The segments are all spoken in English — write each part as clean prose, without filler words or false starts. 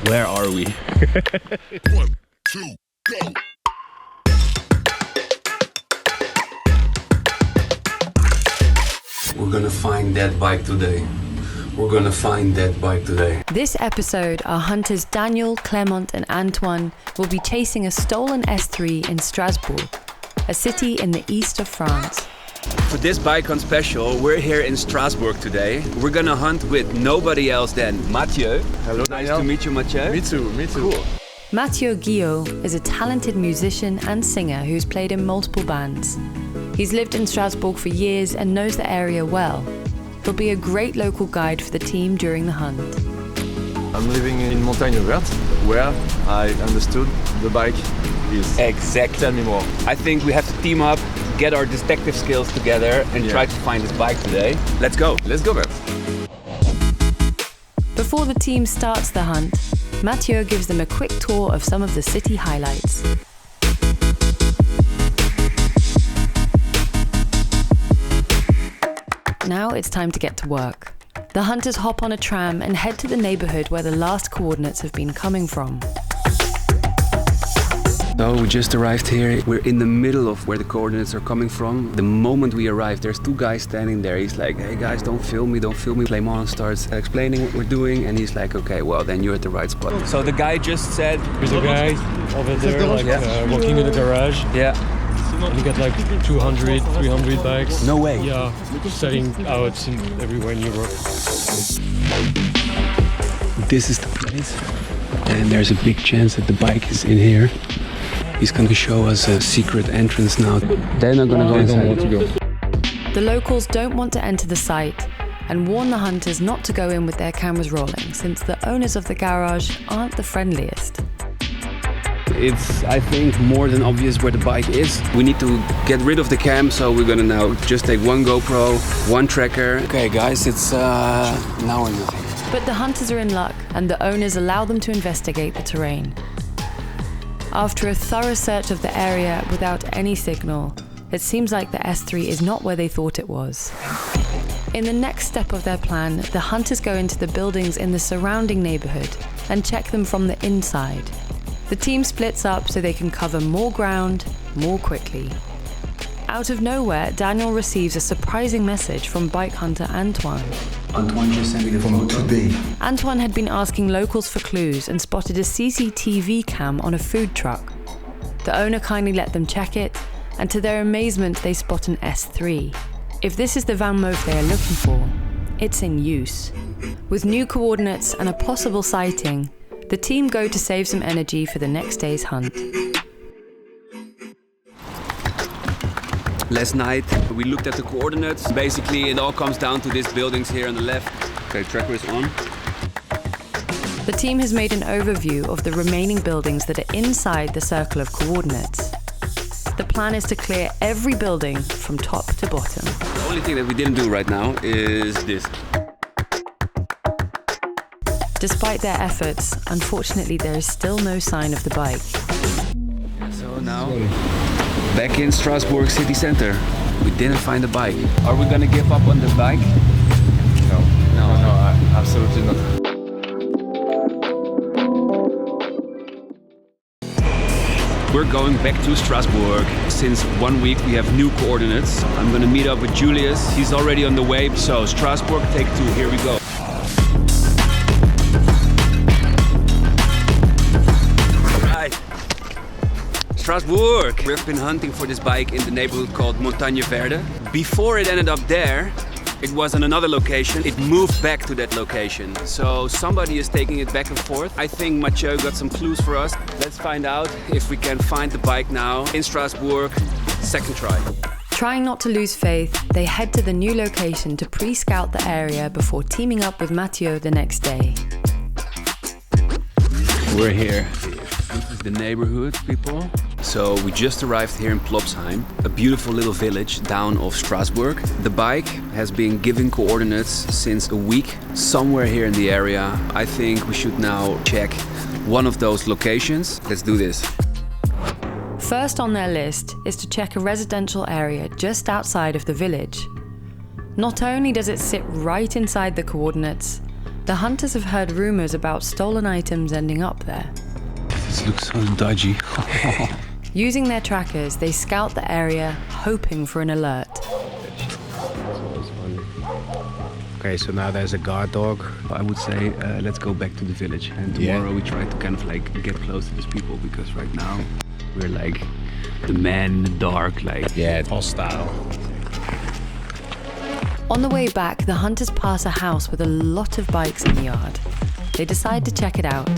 Where are we? 1, 2, go! We're gonna find that bike today. We're gonna find that bike today. This episode, our hunters Daniel, Clement and Antoine will be chasing a stolen S3 in Strasbourg, a city in the east of France. For this bike hunt special, we're here in Strasbourg today. We're gonna hunt with nobody else than Matthieu. Hello, Nice Daniel. to meet you, Matthieu. Me too. Cool. Matthieu is a talented musician and singer who's played in multiple bands. He's lived in Strasbourg for years and knows the area well. He'll be a great local guide for the team during the hunt. I'm living in Montagne Verte, where I understood the bike is. Exactly. Tell me more. I think we have to team up, get our detective skills together and try to find this bike today. Let's go. Let's go, Verte. Before the team starts the hunt, Matthieu gives them a quick tour of some of the city highlights. Now it's time to get to work. The hunters hop on a tram and head to the neighborhood where the last coordinates have been coming from. So we just arrived here. We're in the middle of where the coordinates are coming from. The moment we arrive, there's two guys standing there. He's like, hey guys, don't film me. Clement starts explaining what we're doing and he's like, okay, well then you're at the right spot. So the guy just said... There's a guy over there working in the garage. Yeah. And you get like 200, 300 bikes. No way. Yeah, selling out everywhere in Europe. This is the place, and there's a big chance that the bike is in here. He's gonna show us a secret entrance now. They're not gonna go inside. Don't want to go. The locals don't want to enter the site and warn the hunters not to go in with their cameras rolling, since the owners of the garage aren't the friendliest. It's, I think, more than obvious where the bike is. We need to get rid of the cam, so we're gonna now just take one GoPro, one tracker. Okay guys, it's now or nothing. But the hunters are in luck and the owners allow them to investigate the terrain. After a thorough search of the area without any signal, it seems like the S3 is not where they thought it was. In the next step of their plan, the hunters go into the buildings in the surrounding neighborhood and check them from the inside. The team splits up so they can cover more ground more quickly. Out of nowhere, Daniel receives a surprising message from bike hunter Antoine. Antoine just sent me the photo today. Antoine had been asking locals for clues and spotted a CCTV cam on a food truck. The owner kindly let them check it, and to their amazement, they spot an S3. If this is the VanMoof they are looking for, it's in use. With new coordinates and a possible sighting, the team go to save some energy for the next day's hunt. Last night we looked at the coordinates. Basically it all comes down to these buildings here on the left. Okay, tracker is on. The team has made an overview of the remaining buildings that are inside the circle of coordinates. The plan is to clear every building from top to bottom. The only thing that we didn't do right now is this. Despite their efforts, unfortunately there is still no sign of the bike. So now, back in Strasbourg city center, we didn't find the bike. Are we gonna give up on the bike? No, absolutely not. We're going back to Strasbourg. Since 1 week we have new coordinates. I'm gonna meet up with Julius. He's already on the way. So Strasbourg, take 2, here we go. Strasbourg! We've been hunting for this bike in the neighborhood called Montagne Verte. Before it ended up there, it was on another location. It moved back to that location. So somebody is taking it back and forth. I think Matthieu got some clues for us. Let's find out if we can find the bike now in Strasbourg. Second try. Trying not to lose faith, they head to the new location to pre-scout the area before teaming up with Matthieu the next day. We're here. This is the neighborhood, people. So we just arrived here in Plopsheim, a beautiful little village down of Strasbourg. The bike has been giving coordinates since a week, somewhere here in the area. I think we should now check one of those locations. Let's do this. First on their list is to check a residential area just outside of the village. Not only does it sit right inside the coordinates, The hunters have heard rumors about stolen items ending up there. This looks so dodgy. Using their trackers, they scout the area, hoping for an alert. Okay, so now there's a guard dog. I would say let's go back to the village, and tomorrow we try to kind of like get close to these people, because right now we're like the man in the dark, like hostile. On the way back, the hunters pass a house with a lot of bikes in the yard. They decide to check it out.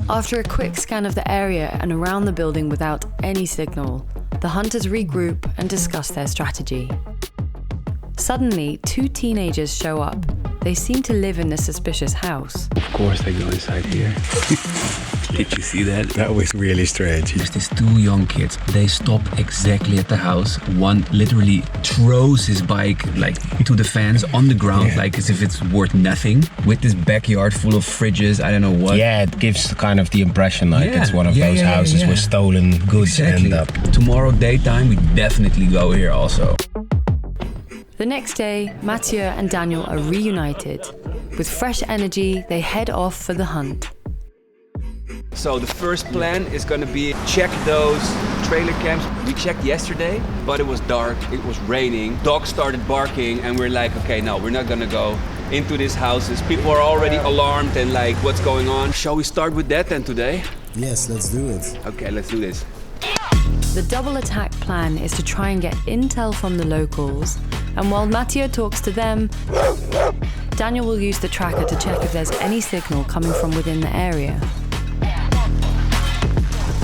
After a quick scan of the area and around the building without any signal, the hunters regroup and discuss their strategy. Suddenly, 2 teenagers show up. They seem to live in the suspicious house. of course they go inside here. Did you see that? That was really strange. There's these 2 young kids. They stop exactly at the house. One literally throws his bike like to the fence on the ground, like as if it's worth nothing. With this backyard full of fridges, I don't know what. Yeah, it gives kind of the impression like Yeah. it's one of Yeah, those yeah, houses yeah. where stolen goods end up. Tomorrow daytime, we definitely go here also. The next day, Matthieu and Daniel are reunited. With fresh energy, they head off for the hunt. So the first plan is gonna be check those trailer camps. We checked yesterday, but it was dark, it was raining. Dogs started barking and we're like, okay, no, we're not gonna go into these houses. People are already alarmed and like, what's going on? Shall we start with that then today? Yes, let's do it. Okay, let's do this. The double attack plan is to try and get intel from the locals, and while Matthieu talks to them, Daniel will use the tracker to check if there's any signal coming from within the area.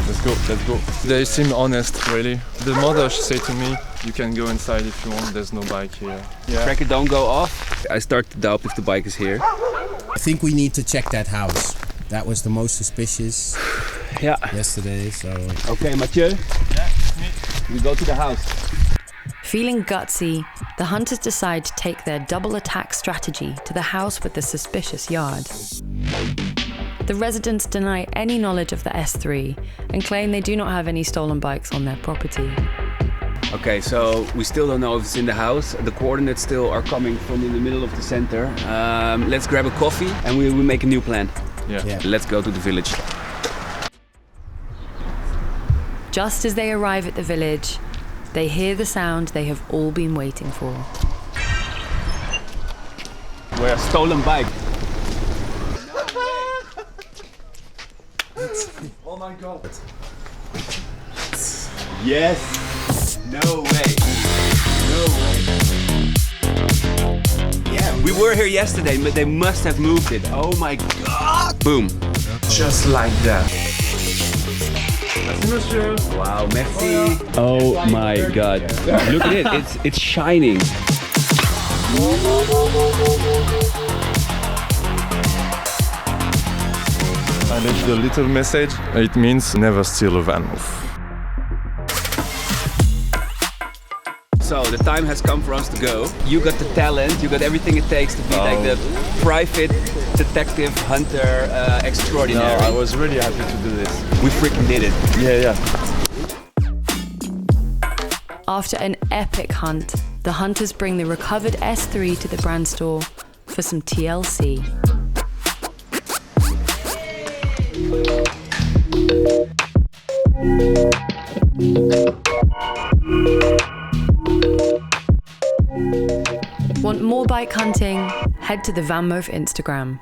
Let's go. They seem honest, really. The mother said to me, you can go inside if you want, there's no bike here. Yeah. Tracker don't go off. I start to doubt if the bike is here. I think we need to check that house. That was the most suspicious yesterday, so... Okay, Matthieu. Yeah, me. We go to the house. Feeling gutsy, the hunters decide to take their double attack strategy to the house with the suspicious yard. The residents deny any knowledge of the S3 and claim they do not have any stolen bikes on their property. Okay, so we still don't know if it's in the house. The coordinates still are coming from in the middle of the center. Let's grab a coffee and we will make a new plan. Yeah. Let's go to the village. Just as they arrive at the village, they hear the sound they have all been waiting for. We're a stolen bike. Oh my god. Yes. No way. No way. Yeah, we were here yesterday, but they must have moved it. Oh my god. Boom. Just like that. Wow, merci. Oh my god. Look at it. It's shining. I left the little message. It means never steal a VanMoof. So the time has come for us to go. You got the talent, you got everything it takes to be like the private detective hunter extraordinary. No, I was really happy to do this. We freaking did it. Yeah. After an epic hunt, the hunters bring the recovered S3 to the brand store for some TLC. Want more bike hunting? Head to the VanMoof Instagram.